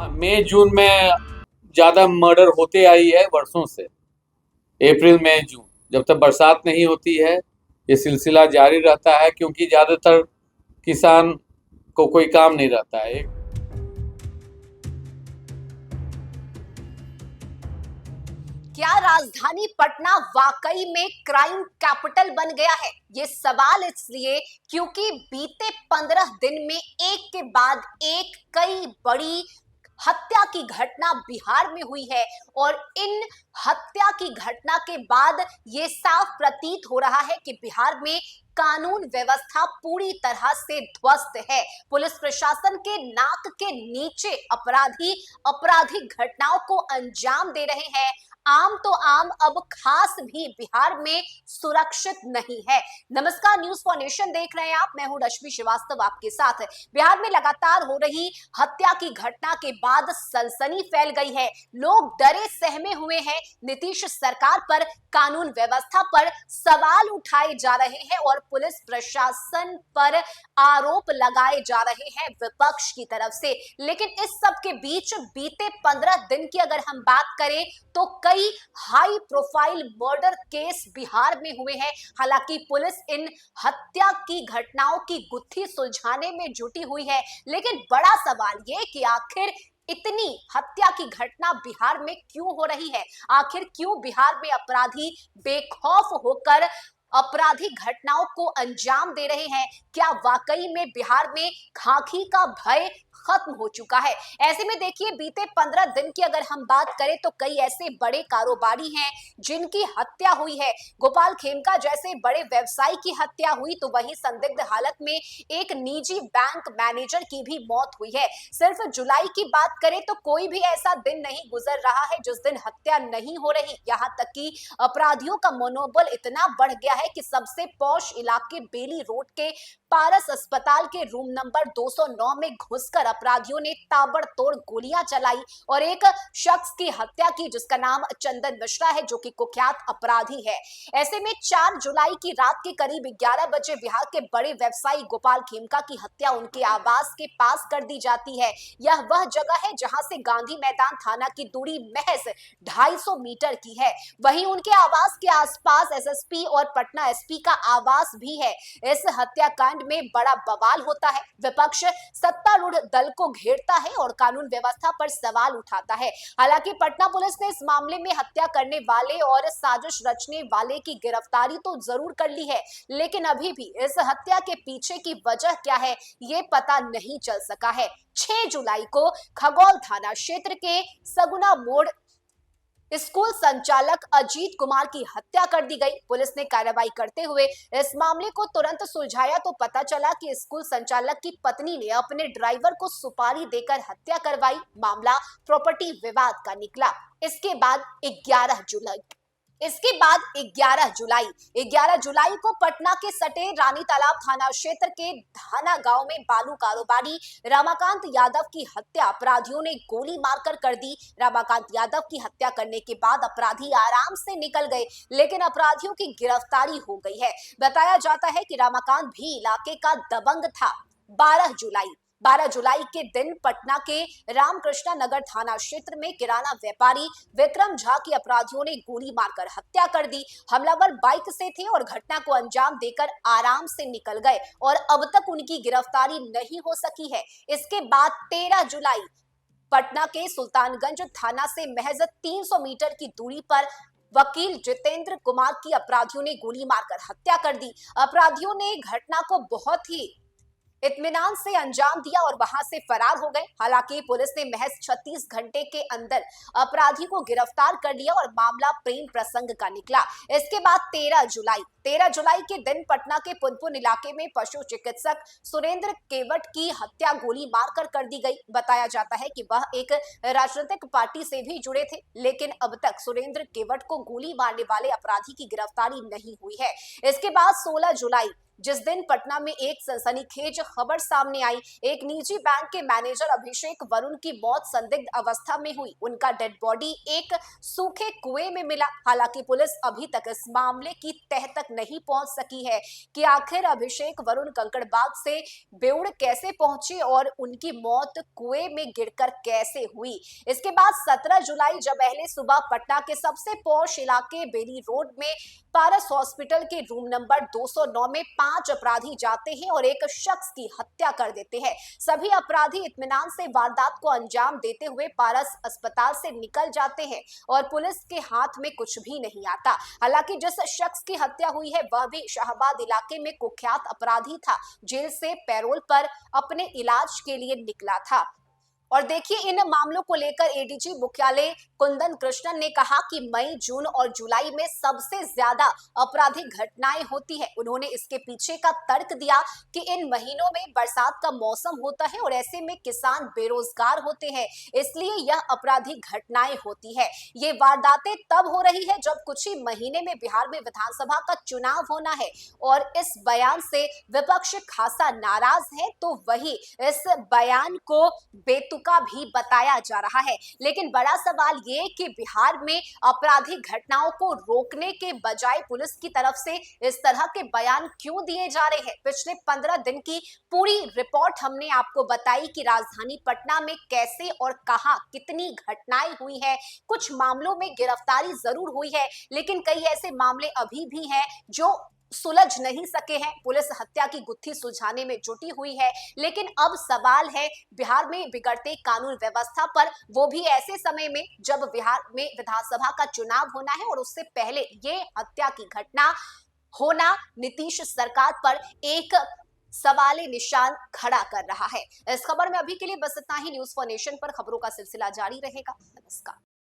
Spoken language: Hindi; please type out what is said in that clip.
मई जून में ज्यादा मर्डर होते आई है वर्षों से। अप्रैल मई जून जब तक बरसात नहीं होती है ये सिलसिला जारी रहता है, क्योंकि ज्यादातर किसान को कोई काम नहीं रहता है। क्या राजधानी पटना वाकई में क्राइम कैपिटल बन गया है? ये सवाल इसलिए क्योंकि बीते 15 दिन में एक के बाद एक कई बड़ी हत्या की घटना बिहार में हुई है और इन हत्या की घटना के बाद ये साफ प्रतीत हो रहा है कि बिहार में कानून व्यवस्था पूरी तरह से ध्वस्त है। पुलिस प्रशासन के नाक के नीचे अपराधी आपराधिक घटनाओं को अंजाम दे रहे हैं। आम तो आम, अब खास भी बिहार में सुरक्षित नहीं है। नमस्कार, न्यूज फॉर नेशन देख रहे हैं आप। मैं हूं रश्मि श्रीवास्तव आपके साथ। बिहार में लगातार हो रही हत्या की घटना के बाद सनसनी फैल गई है। लोग डरे सहमे हुए हैं। नीतीश सरकार पर, कानून व्यवस्था पर सवाल उठाए जा रहे हैं और पुलिस प्रशासन पर आरोप लगाए जा रहे हैं विपक्ष की तरफ से। लेकिन इस सब के बीच बीते 15 दिन की अगर हम बात करें तो कई high profile murder case Bihar में हुए हैं। हालांकि पुलिस इन हत्या की घटनाओं की गुत्थी सुलझाने में जुटी हुई है, लेकिन बड़ा सवाल ये कि आखिर इतनी हत्या की घटना बिहार में क्यों हो रही है? आखिर क्यों बिहार में अपराधी बेखौफ होकर आपराधिक घटनाओं को अंजाम दे रहे हैं? क्या वाकई में बिहार में खाकी का भय खत्म हो चुका है? ऐसे में देखिए, बीते 15 दिन की अगर हम बात करें तो कई ऐसे बड़े कारोबारी हैं जिनकी हत्या हुई है। गोपाल खेमका जैसे बड़े व्यवसायी की हत्या हुई, तो वहीं संदिग्ध हालत में एक निजी बैंक मैनेजर की भी मौत हुई है। सिर्फ जुलाई की बात करें तो कोई भी ऐसा दिन नहीं गुजर रहा है जिस दिन हत्या नहीं हो रही। यहाँ तक कि अपराधियों का मनोबल इतना बढ़ गया है कि सबसे पॉश इलाके बेली रोड के पारस अस्पताल के रूम नंबर 209 में घुसकर अपराधियों ने ताबड़तोड़ गोलियां चलाई और एक शख्स की हत्या की जिसका नाम चंदन मिश्रा है, जो कि कुख्यात अपराधी है। ऐसे में 4 जुलाई की रात के करीब 11 बजे बिहार के बड़े व्यवसायी गोपाल खेमका की हत्या उनके आवास के पास कर दी जाती है। यह वह जगह है जहां से गांधी मैदान थाना की दूरी महज 250 मीटर की है। वहीं उनके आवास के आसपास एसएसपी और पटना एसपी का आवास भी है। इस हत्याकांड में बड़ा बवाल होता है। विपक्ष सत्तारूढ़ दल को घेरता है और कानून व्यवस्था पर सवाल उठाता है। हालांकि पटना पुलिस ने इस मामले में हत्या करने वाले और साजिश रचने वाले की गिरफ्तारी तो जरूर कर ली है, लेकिन अभी भी इस हत्या के पीछे की वजह क्या है ये पता नहीं चल सका है। 6 जुलाई को खगौल थाना क्षेत्र के सगुना मोड़ स्कूल संचालक अजीत कुमार की हत्या कर दी गई। पुलिस ने कार्रवाई करते हुए इस मामले को तुरंत सुलझाया तो पता चला कि स्कूल संचालक की पत्नी ने अपने ड्राइवर को सुपारी देकर हत्या करवाई। मामला प्रॉपर्टी विवाद का निकला। इसके बाद 11 जुलाई को पटना के सटे रानी तालाब थाना क्षेत्र के धाना गांव में बालू कारोबारी रमाकांत यादव की हत्या अपराधियों ने गोली मारकर कर दी। रमाकांत यादव की हत्या करने के बाद अपराधी आराम से निकल गए, लेकिन अपराधियों की गिरफ्तारी हो गई है। बताया जाता है कि रमाकांत भी इलाके का दबंग था। 12 जुलाई के दिन पटना के रामकृष्णा नगर थाना क्षेत्र में किराना व्यापारी विक्रम झा की अपराधियों ने गोली मारकर हत्या कर दी। हमलावर बाइक से थे और घटना को अंजाम देकर आराम से निकल गए और अब तक उनकी गिरफ्तारी नहीं हो सकी है। इसके बाद 13 जुलाई पटना के सुल्तानगंज थाना से महज 300 मीटर की दूरी पर वकील जितेंद्र कुमार की अपराधियों ने गोली मारकर हत्या कर दी। अपराधियों ने घटना को बहुत ही इत्मीनान से अंजाम दिया और वहां से फरार हो गए। हालांकि पुलिस ने महज 36 घंटे के अंदर अपराधी को गिरफ्तार कर लिया और मामला प्रेम प्रसंग का निकला। इसके बाद 13 जुलाई के दिन पटना के पुनपुन इलाके में पशु चिकित्सक सुरेंद्र केवट की हत्या गोली मारकर कर दी गई। बताया जाता है कि वह एक राजनीतिक पार्टी से भी जुड़े थे, लेकिन अब तक सुरेंद्र केवट को गोली मारने वाले अपराधी की गिरफ्तारी नहीं हुई है। इसके बाद 16 जुलाई जिस दिन पटना में एक सनसनीखेज खबर सामने आई। एक निजी बैंक के मैनेजर अभिषेक वरुण की मौत संदिग्ध अवस्था में हुई। उनका डेड बॉडी एक सूखे कुएं में मिला। हालांकि पुलिस अभी तक इस मामले की तह तक नहीं पहुंच सकी है कि आखिर अभिषेक वरुण कंकड़बाग से बेउड़ कैसे पहुंचे और उनकी मौत कुएं में गिरकर कैसे हुई। इसके बाद 17 जुलाई जब पहले सुबह पटना के सबसे पॉश इलाके बेली रोड में पारस हॉस्पिटल के रूम नंबर 209 में 5 अपराधी जाते हैं और एक शख्स की हत्या कर देते हैं। सभी अपराधी इत्मीनान से वारदात को अंजाम देते हुए पारस अस्पताल से निकल जाते हैं और पुलिस के हाथ में कुछ भी नहीं आता। हालांकि जिस शख्स की हत्या हुई है वह भी शाहबाद इलाके में कुख्यात अपराधी था। जेल से पैरोल पर अपने इलाज के लिए निकला था। और देखिए, इन मामलों को लेकर एडीजी मुख्यालय कुंदन कृष्णन ने कहा कि मई, जून और जुलाई में सबसे ज्यादा आपराधिक घटनाएं होती है। उन्होंने इसके पीछे का तर्क दिया कि इन महीनों में बरसात का मौसम होता है और ऐसे में किसान बेरोजगार होते हैं, इसलिए यह आपराधिक घटनाएं होती है। ये वारदातें तब हो रही है जब कुछ ही महीने में बिहार में विधानसभा का चुनाव होना है और इस बयान से विपक्ष खासा नाराज है, तो वही इस बयान को बेतुका भी बताया जा रहा है। लेकिन बड़ा सवाल ये कि बिहार में आपराधिक घटनाओं को रोकने के बजाय पुलिस की तरफ से इस तरह के बयान क्यों दिए जा रहे हैं। पिछले 15 दिन की पूरी रिपोर्ट हमने आपको बताई कि राजधानी पटना में कैसे और कहां कितनी घटनाएं हुई है। कुछ मामलों में गिरफ्तारी जरूर हुई है, लेकिन कई ऐसे मामले अभी भी हैं जो सुलझ नहीं सके हैं। पुलिस हत्या की गुत्थी सुलझाने में जुटी हुई है, लेकिन अब सवाल है बिहार में बिगड़ते कानून व्यवस्था पर, वो भी ऐसे समय में जब बिहार में विधानसभा का चुनाव होना है और उससे पहले ये हत्या की घटना होना नीतीश सरकार पर एक सवाले निशान खड़ा कर रहा है। इस खबर में अभी के लिए बस इतना ही। न्यूज़ फॉर नेशन पर खबरों का सिलसिला जारी रहेगा। नमस्कार।